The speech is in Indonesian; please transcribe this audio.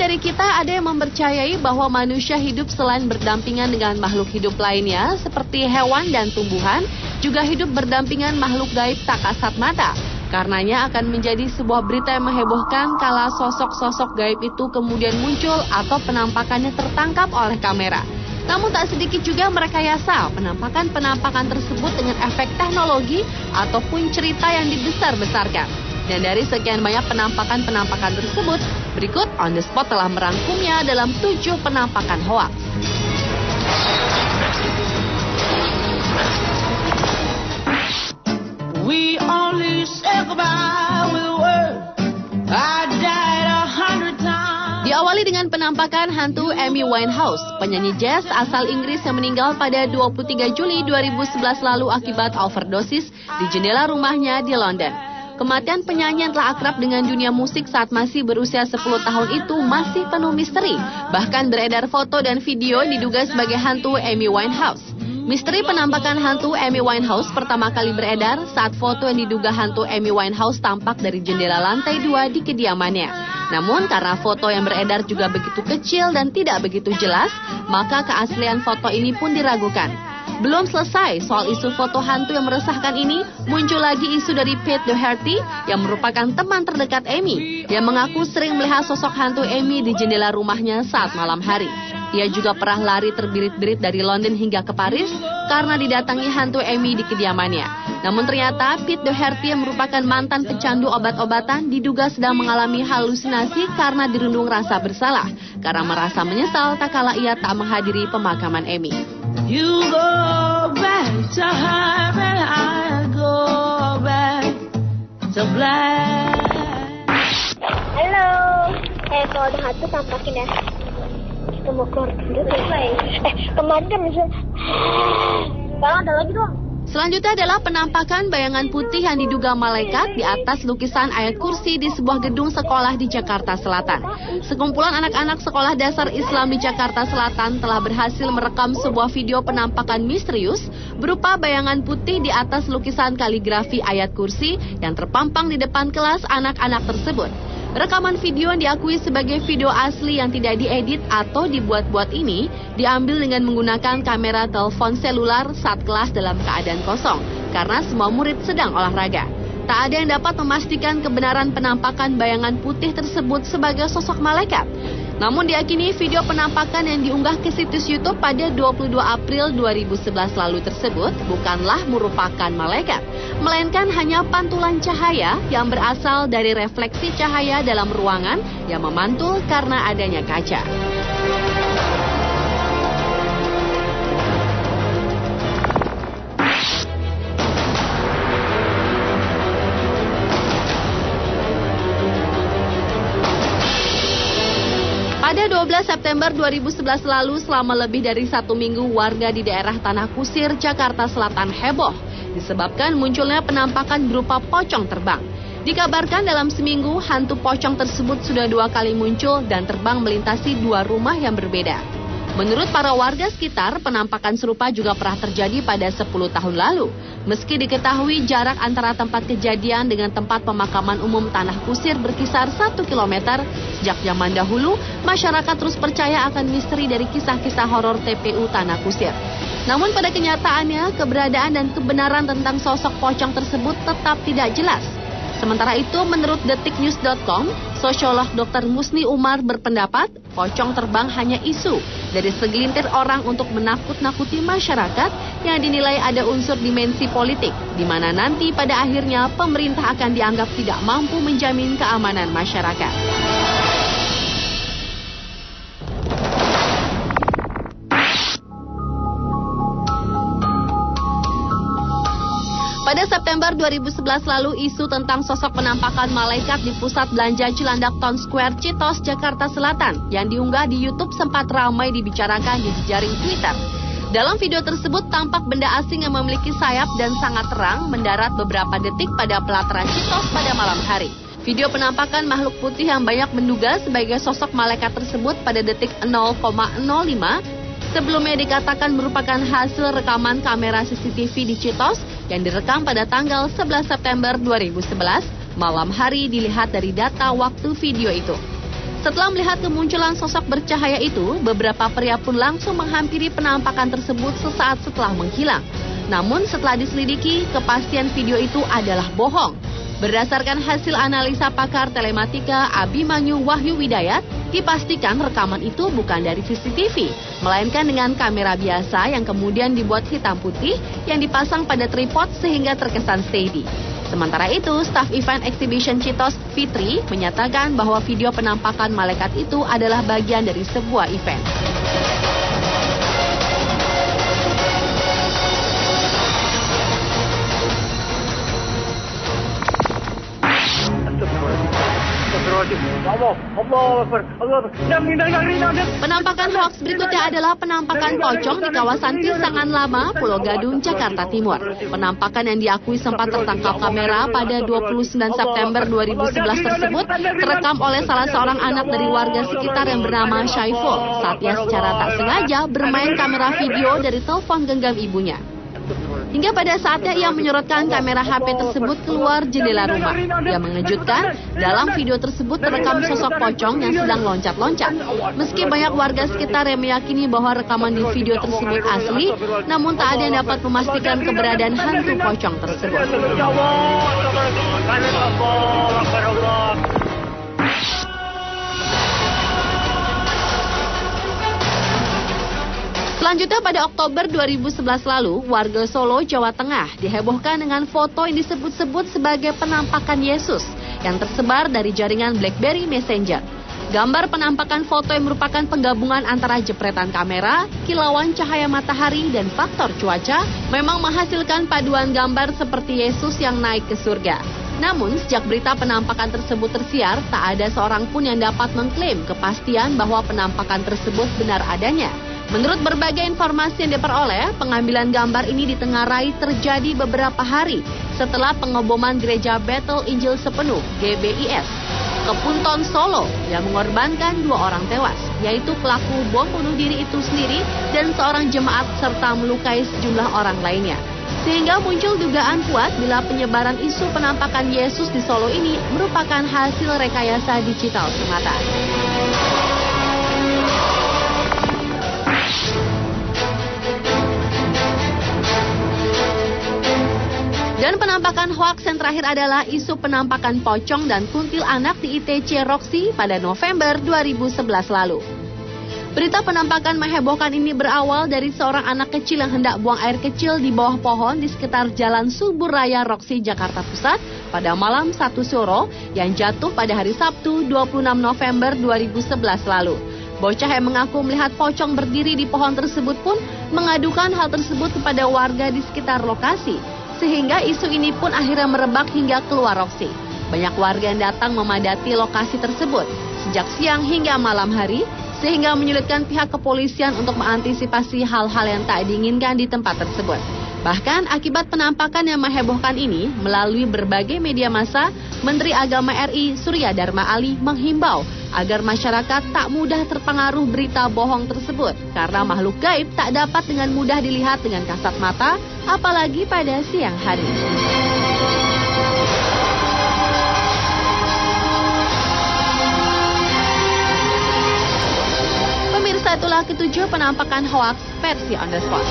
dari kita ada yang mempercayai bahwa manusia hidup selain berdampingan dengan makhluk hidup lainnya seperti hewan dan tumbuhan, juga hidup berdampingan makhluk gaib tak kasat mata. Karenanya akan menjadi sebuah berita yang menghebohkan kala sosok-sosok gaib itu kemudian muncul atau penampakannya tertangkap oleh kamera. Namun tak sedikit juga merekayasa penampakan-penampakan tersebut dengan efek teknologi ataupun cerita yang dibesar-besarkan. Dan dari sekian banyak penampakan-penampakan tersebut, berikut On The Spot telah merangkumnya dalam 7 penampakan hoaks. We only say goodbye with words. I died 100 times. Diawali dengan penampakan hantu Amy Winehouse, penyanyi jazz asal Inggris yang meninggal pada 23 Juli 2011 lalu akibat overdosis di jendela rumahnya di London. Kematian penyanyi yang telah akrab dengan dunia musik saat masih berusia 10 tahun itu masih penuh misteri. Bahkan beredar foto dan video yang diduga sebagai hantu Amy Winehouse. Misteri penampakan hantu Amy Winehouse pertama kali beredar saat foto yang diduga hantu Amy Winehouse tampak dari jendela lantai 2 di kediamannya. Namun karena foto yang beredar juga begitu kecil dan tidak begitu jelas, maka keaslian foto ini pun diragukan. Belum selesai soal isu foto hantu yang meresahkan ini, muncul lagi isu dari Pete Doherty yang merupakan teman terdekat Amy, yang mengaku sering melihat sosok hantu Amy di jendela rumahnya saat malam hari. Ia juga pernah lari terbirit-birit dari London hingga ke Paris karena didatangi hantu Amy di kediamannya. Namun ternyata Pete Doherty yang merupakan mantan pecandu obat-obatan diduga sedang mengalami halusinasi karena dirundung rasa bersalah, karena merasa menyesal tak kala ia tak menghadiri pemakaman Amy. You go back to her and I go back to black. Halo, kalau ada hantu tampakin ya. Kita mau keluar dulu deh. Kemarin kan misalnya, sekarang ada lagi dong. Selanjutnya adalah penampakan bayangan putih yang diduga malaikat di atas lukisan ayat kursi di sebuah gedung sekolah di Jakarta Selatan. Sekumpulan anak-anak sekolah dasar Islam di Jakarta Selatan telah berhasil merekam sebuah video penampakan misterius berupa bayangan putih di atas lukisan kaligrafi ayat kursi yang terpampang di depan kelas anak-anak tersebut. Rekaman video yang diakui sebagai video asli yang tidak diedit atau dibuat-buat ini diambil dengan menggunakan kamera telepon selular saat kelas dalam keadaan kosong karena semua murid sedang olahraga. Tak ada yang dapat memastikan kebenaran penampakan bayangan putih tersebut sebagai sosok malaikat. Namun diyakini video penampakan yang diunggah ke situs YouTube pada 22 April 2011 lalu tersebut bukanlah merupakan malaikat, melainkan hanya pantulan cahaya yang berasal dari refleksi cahaya dalam ruangan yang memantul karena adanya kaca. Pada 12 September 2011 lalu, selama lebih dari 1 minggu, warga di daerah Tanah Kusir, Jakarta Selatan heboh disebabkan munculnya penampakan berupa pocong terbang. Dikabarkan dalam seminggu, hantu pocong tersebut sudah 2 kali muncul dan terbang melintasi 2 rumah yang berbeda. Menurut para warga sekitar, penampakan serupa juga pernah terjadi pada 10 tahun lalu. Meski diketahui jarak antara tempat kejadian dengan tempat pemakaman umum Tanah Kusir berkisar 1 km, sejak zaman dahulu, masyarakat terus percaya akan misteri dari kisah-kisah horor TPU Tanah Kusir. Namun pada kenyataannya, keberadaan dan kebenaran tentang sosok pocong tersebut tetap tidak jelas. Sementara itu, menurut detiknews.com, sosiolog Dr. Musni Umar berpendapat pocong terbang hanya isu dari segelintir orang untuk menakut-nakuti masyarakat yang dinilai ada unsur dimensi politik, di mana nanti pada akhirnya pemerintah akan dianggap tidak mampu menjamin keamanan masyarakat. Pada September 2011 lalu, isu tentang sosok penampakan malaikat di pusat belanja Cilandak Town Square, Citos, Jakarta Selatan yang diunggah di YouTube sempat ramai dibicarakan di jejaring Twitter. Dalam video tersebut tampak benda asing yang memiliki sayap dan sangat terang mendarat beberapa detik pada pelataran Citos pada malam hari. Video penampakan makhluk putih yang banyak menduga sebagai sosok malaikat tersebut pada detik 0,05 sebelumnya dikatakan merupakan hasil rekaman kamera CCTV di Citos yang direkam pada tanggal 11 September 2011, malam hari dilihat dari data waktu video itu. Setelah melihat kemunculan sosok bercahaya itu, beberapa pria pun langsung menghampiri penampakan tersebut sesaat setelah menghilang. Namun setelah diselidiki, kepastian video itu adalah bohong. Berdasarkan hasil analisa pakar telematika Abimanyu Wahyu Widayat, dipastikan rekaman itu bukan dari CCTV, melainkan dengan kamera biasa yang kemudian dibuat hitam putih yang dipasang pada tripod sehingga terkesan steady. Sementara itu, staf event exhibition Citos Fitri menyatakan bahwa video penampakan malaikat itu adalah bagian dari sebuah event. Penampakan hoaks berikutnya adalah penampakan pocong di kawasan Pisangan Lama, Pulau Gadung, Jakarta Timur. Penampakan yang diakui sempat tertangkap kamera pada 29 September 2011 tersebut terekam oleh salah seorang anak dari warga sekitar yang bernama Syaiful saat ia secara tak sengaja bermain kamera video dari telepon genggam ibunya. Hingga pada saatnya ia menyorotkan kamera HP tersebut keluar jendela rumah. Yang mengejutkan, dalam video tersebut terekam sosok pocong yang sedang loncat-loncat. Meski banyak warga sekitar yang meyakini bahwa rekaman di video tersebut asli, namun tak ada yang dapat memastikan keberadaan hantu pocong tersebut. Selanjutnya pada Oktober 2011 lalu, warga Solo, Jawa Tengah dihebohkan dengan foto yang disebut-sebut sebagai penampakan Yesus yang tersebar dari jaringan BlackBerry Messenger. Gambar penampakan foto yang merupakan penggabungan antara jepretan kamera, kilauan cahaya matahari, dan faktor cuaca memang menghasilkan paduan gambar seperti Yesus yang naik ke surga. Namun, sejak berita penampakan tersebut tersiar, tak ada seorang pun yang dapat mengklaim kepastian bahwa penampakan tersebut benar adanya. Menurut berbagai informasi yang diperoleh, pengambilan gambar ini ditengarai terjadi beberapa hari setelah pengeboman gereja Bethel Injil Sepenuh (GBIS) Kepunton Solo yang mengorbankan 2 orang tewas, yaitu pelaku bom bunuh diri itu sendiri dan seorang jemaat serta melukai sejumlah orang lainnya. Sehingga muncul dugaan kuat bila penyebaran isu penampakan Yesus di Solo ini merupakan hasil rekayasa digital semata. Dan penampakan hoaks yang terakhir adalah isu penampakan pocong dan kuntilanak di ITC Roxy pada November 2011 lalu. Berita penampakan menghebohkan ini berawal dari seorang anak kecil yang hendak buang air kecil di bawah pohon di sekitar Jalan Subur Raya Roxy, Jakarta Pusat pada malam 1 Syuro yang jatuh pada hari Sabtu 26 November 2011 lalu. Bocah yang mengaku melihat pocong berdiri di pohon tersebut pun mengadukan hal tersebut kepada warga di sekitar lokasi. Sehingga isu ini pun akhirnya merebak hingga keluar Roxy. Banyak warga yang datang memadati lokasi tersebut sejak siang hingga malam hari, sehingga menyulitkan pihak kepolisian untuk mengantisipasi hal-hal yang tak diinginkan di tempat tersebut. Bahkan akibat penampakan yang menghebohkan ini, melalui berbagai media massa, Menteri Agama RI Surya Dharma Ali menghimbau agar masyarakat tak mudah terpengaruh berita bohong tersebut, karena makhluk gaib tak dapat dengan mudah dilihat dengan kasat mata, apalagi pada siang hari. Pemirsa, itulah ketujuh penampakan hoaks versi On The Spot.